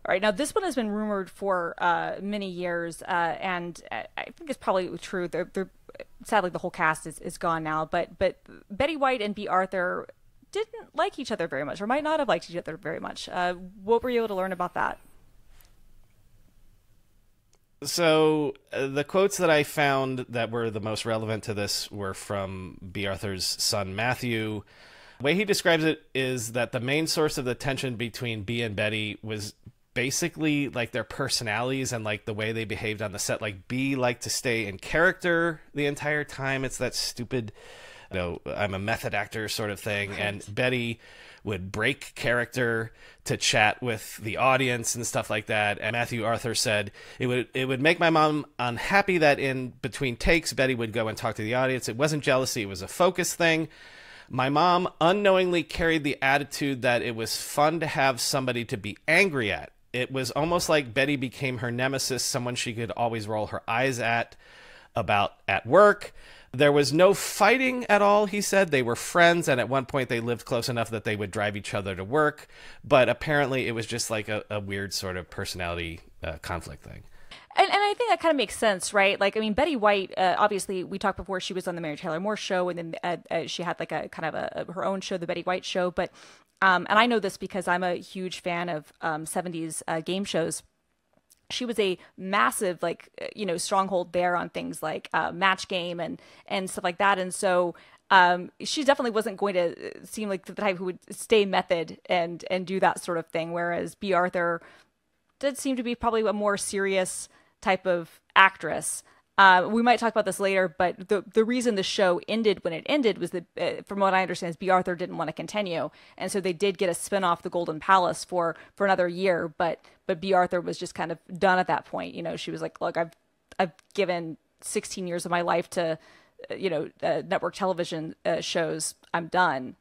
All right, now this one has been rumored for many years, and I think it's probably true. Sadly, the whole cast is gone now, but Betty White and B. Arthur didn't like each other very much, or might not have liked each other very much. What were you able to learn about that? So the quotes that I found that were the most relevant to this were from B. Arthur's son Matthew. The way he describes it is that the main source of the tension between B and Betty was basically like their personalities and like the way they behaved on the set. Like B liked to stay in character the entire time. It's that stupid, I'm a method actor sort of thing. Right. And Betty would break character to chat with the audience and stuff like that. And Matthew Arthur said it would make my mom unhappy that in between takes Betty would go and talk to the audience. It wasn't jealousy, it was a focus thing. My mom unknowingly carried the attitude that it was fun to have somebody to be angry at. It was almost like Betty became her nemesis, someone she could always roll her eyes at about at work. There was no fighting at all, he said. They were friends, and at one point they lived close enough that they would drive each other to work. But apparently it was just like a weird sort of personality conflict thing. And I think that kind of makes sense, right? Like, I mean, Betty White, obviously, we talked before she was on the Mary Tyler Moore show, and then she had like a kind of her own show, the Betty White show. But and I know this because I'm a huge fan of 70s game shows. She was a massive, like, stronghold there on things like Match Game and stuff like that. And so she definitely wasn't going to seem like the type who would stay method and do that sort of thing. Whereas B. Arthur did seem to be probably a more serious type of actress. We might talk about this later, but the reason the show ended when it ended was that, from what I understand, is B. Arthur didn't want to continue, and so they did get a spin-off, The Golden Palace, for another year. But B. Arthur was just kind of done at that point. She was like, "Look, I've given 16 years of my life to, network television shows. I'm done."